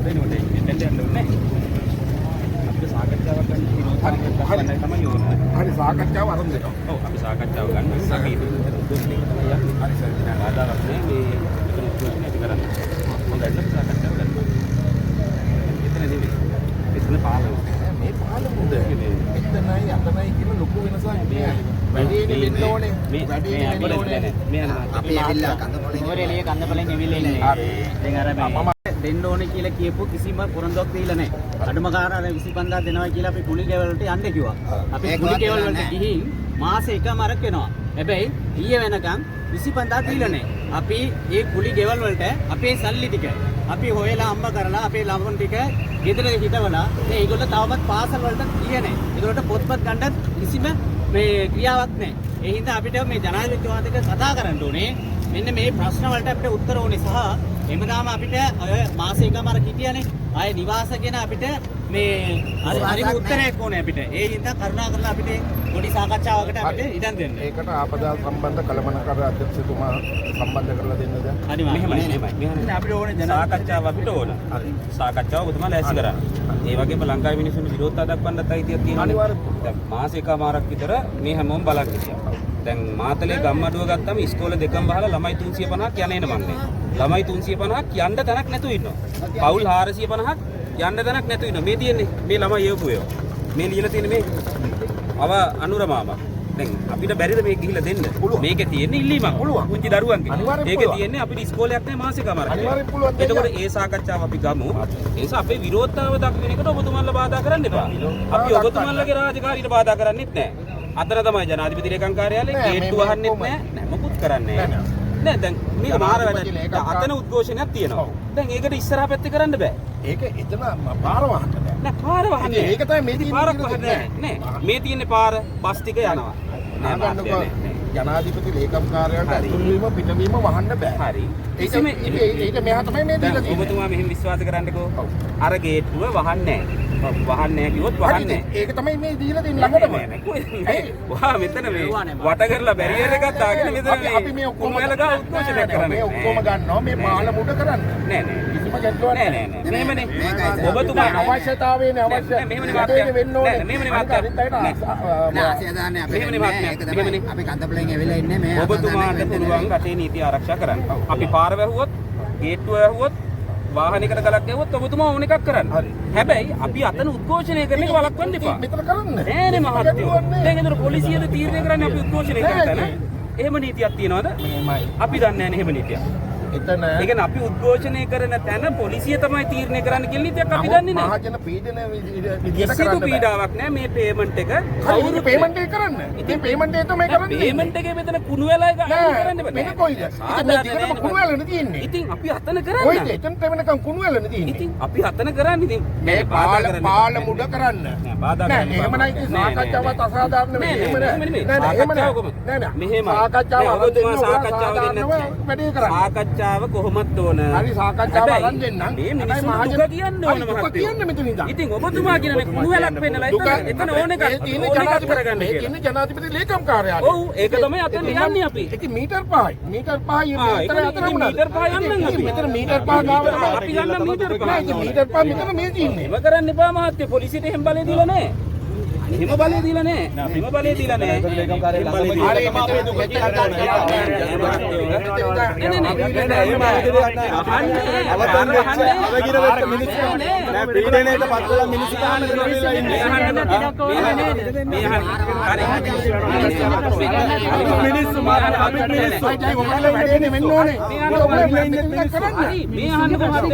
වෙනුනේ එතෙන්ට යන්න ඕනේ. අපිට සාකච්ඡාවක් ගන්න හරි තමයි ඕනේ. හරි සාකච්ඡාව අරන් දෙනවා. ඔව් අපි සාකච්ඡාව ගන්න. අපි හරි සර් ආදාවක් නේ මේ එතන උද්ඝෝෂණය ඇති කරන්න. හොඳයි අපි සාකච්ඡාව ගන්නවා. එතන නෙවෙයි. එතන පාලම. මේ පාලමුද එතනයි අතනයි කියන ලොකු වෙනසක් නෑ. වැඩිනේ වෙන්න ඕනේ. වැඩිනේ වෙන්න ඕනේ. මේ අපි ඇවිල්ලා කන්දපලෙන් කන්දපලෙන් ඇවිල්ලා ඉන්නේ. දැන් අර මම දෙන්න ඕනේ කියලා කියපු කිසිම පොරොන්දුවක් දීලා නැහැ. අඩුම ගාන අර 25000 දෙනවා කියලා අපි කුලි ගෙවල් වලට යන්න කිව්වා. අපි කුලි ගෙවල් වලට ගිහින් මාසෙ එකමාරක් වෙනවා. හැබැයි ඊයේ වෙනකන් 25000 දීලා නැහැ. අපි ඒ කුලි ගෙවල් වලට අපේ සල්ලි ටික අපි හොයලා අම්බ කරලා අපේ ළමන් ටික ගෙදර හිටවලා ඒගොල්ලෝ තවමත් පාසල් වලට ගියේ නැහැ. ඒගොල්ලන්ට පොත්පත් ගන්නත් කිසිම මේ ක්‍රියාවක් නැහැ. ඒ හින්දා අපිට මේ ජනාධිපතිතුමාට කතා කරන්න ඕනේ. මෙන්න මේ ප්‍රශ්න වලට අපිට උත්තර ඕනේ සහ එමදාම අපිට මාස එකමාරක් හිටියනේ. ආයේ නිවාස ගැන අපිට මේ හරි උත්තරයක් ඕනේ අපිට. ඒ හින්දා කරුණාකරලා අපිට පොඩි සාකච්ඡාවකට අපිට ඉඩම් දෙන්න. ඒකට ආපදා සම්බන්ධ කළමනාකර අධ්‍යක්ෂතුමා සම්බන්ධ කරලා දෙන්නද? හරි මෙහෙමයි. අපිට ඕනේ සාකච්ඡාව අපිට ඕන. හරි. සාකච්ඡාව ඔබතුමා ලෑස්ති කරන්න. ඒ වගේම ලංකාවේ මිනිස්සුන්ට විරෝධතා දක්වන්නත් අයිතියක් තියෙනවා. දැන් මාස එකමාරක් විතර මේ හැමෝම බලන් හිටියා. දැන් මාතලේ ගම්මඩුව ගත්තම ඉස්කෝලේ දෙකම වහලා ළමයි 350ක් යන්නේ මන්නේ. ළමයි 350ක් යන්න තැනක් නැතුව ඉන්නවා. පවුල් 450ක් යන්න තැනක් නැතුව ඉන්නවා. මේ තියෙන්නේ මේ ළමයි එවපු ඒවා. මේ ලියලා තියෙන මේ අව අනුර මාමා. දැන් අපිට බැරිද මේක ගිහිල්ලා දෙන්න? මේකේ තියෙන්නේ ඉල්ලීමක්. පුංචි දරුවන්ගේ. ඒකේ තියෙන්නේ අපිට ඉස්කෝලයක් නැහැ මාසෙකමාරක්. එතකොට ඒ සාකච්ඡාව අපි ගමු. ඒ නිසා අපේ විරෝධතාව දක්වන එකට ඔබතුමාලා බාධා කරන්න එපා. අපි ඔබතුමාලගේ රාජකාරියට බාධා කරන්නෙත් නැහැ. අතන තමයි ජනාධිපති ලේකම් කාර්යාලයේ ගේට්ටු වහන්නෙත් නැහැ මොකුත් කරන්නේ නැහැ දැන් මේක මාර වැඩ අතන උද්ඝෝෂණයක් තියෙනවා දැන් ඒකට ඉස්සරහා පැත්තේ කරන්න බෑ ඒක එතන පාර වහන්න බෑ නෑ පාර වහන්නේ ඒක තමයි මේ තියෙන පාරක් වහන්නේ නෑ මේ තියෙන්නේ පාර බස් ටික යනවා නෑ ජනාධිපති ලේකම් කාර්යාලයට ඇතුළු වීම පිටවීම වහන්න බෑ හරි ඒක මෙහා තමයි මේ දීලා තියෙන්නේ ඔබතුමා මෙහෙම විශ්වාස කරන්නකෝ අර ගේට්ටුව වහන්නේ නැහැ වහන්නේ කිව්වොත් වහන්නේ ඒක තමයි මේ දීලා තියෙන ළඟටම වහා මෙතන මේ වට කරලා බැරියර් එකක් දාගෙන මෙතන අපි මේ ඔක්කොම ගා උද්ඝෝෂණයක් කරන්නේ මේ ඔක්කොම ගන්නවා මේ පාල මුඩ කරන්න නෑ නෑ කිසිම ගැටලුවක් නෑ නෑ මෙහෙමනේ ඔබතුමා අවශ්‍යතාවයනේ අවශ්‍ය මෙහෙමනේ මාත්‍යා වෙන්න ඕනේ මෙහෙමනේ මාත්‍යා නෑ ආසිය දාන්නේ අපි කන්දපලෙන් ඇවිල්ලා ඉන්නේ මේ ඔබතුමාට පුළුවන් රටේ නීතිය ආරක්ෂා කරන්න අපි පාර වැහුවොත් ගේට්ටුව වැහුවොත් වාහනයකට ගලක් ගැහුවොත් ඔබතුමා ඕන එකක් කරන්න. හැබැයි අපි අතන උද්ඝෝෂණය කරන එක වළක්වන්න එපා. මෙතන කරන්න. නෑනේ මහත්තයෝ. දැන් ඒතර පොලිසියද තීරණය කරන්නේ අපි උද්ඝෝෂණය කරන්න. එහෙම නීතියක් තියනවද? මෙහෙමයි. අපි දන්නේ නෑනේ එහෙම නීතියක්. එතන ඒ කියන්නේ අපි උද්ඝෝෂණය කරන තැන පොලිසිය තමයි තීරණය කරන්න කියලා නීතියක් අපි දන්නේ නෑ. මහජන පීඩන විදියට කිසිදු කරන්න පීඩාවක් නෑ මේ පේමන්ට් එක. කවුරු පේමන්ට් එක කරන්න? ඉතින් පේමන්ට් එක තමයි කරන්නේ. පේමන්ට් එකේ මෙතන කුණු වෙලා කරන්න බෑ. මේක කොයිද? ඉතින් මේ දිගටම කුණු වෙලානේ තියෙන්නේ. ඉතින් අපි අතන කරන්න. කොයිද? එතනට වෙනකන් කුණු වෙලානේ තියෙන්නේ. ඉතින් අපි අතන කරන්නේ ඉතින් මේ පාල මුඩ කරන්න. නෑ එහෙම නයි ඉතින් සාකච්ඡාවත් අසාධාරණ වෙන්නේ. එහෙම නෑ. නෑ එහෙම නෑ. මෙහෙම සාකච්ඡාව ඔබතුමා සාකච්ඡාව දෙන්න වැඩේ කරන්න. සාකච්ඡාව කොහොමද ඕන? හරි සාකච්ඡාව අරන් දෙන්නම්. මේ මිනිස්සු දුක කියන්න ඕන මහත්තයෝ. කියන්න මෙතන ඉඳන්. ඉතින් ඔබතුමා කියන්නේ කුණු වෙලක් වෙන්නලා එතන ඕන එකක් කරගන්න කියලා. ඉන්නේ ජනාධිපති ලේකම් කාර්යාලය. ඔව් ඒක තමයි අතන යන්නේ අපි. ඒක මීටර් 5යි. මීටර් 5යි මීටර් 5 යන්නම් අපි. මෙතන මීටර් 5 ගාව අපි ගන්න මීටර් 5. මීටර් 5 මෙතන මේ තියෙන්නේ. එහෙම කරන්න එපා මහත්තයෝ. පොලිසියට එහෙම බලය දීලා නැහැ. එහෙම බලය දීලා නැහැ. එහෙම බලය දීලා නැහැ. ලේකම් කාර්යාලය හරි මෙතන දුක මිනිස්සු මාර අපි මිනිස්සු වෙන්න ඕනේ. මේ අහන්න කොහොමද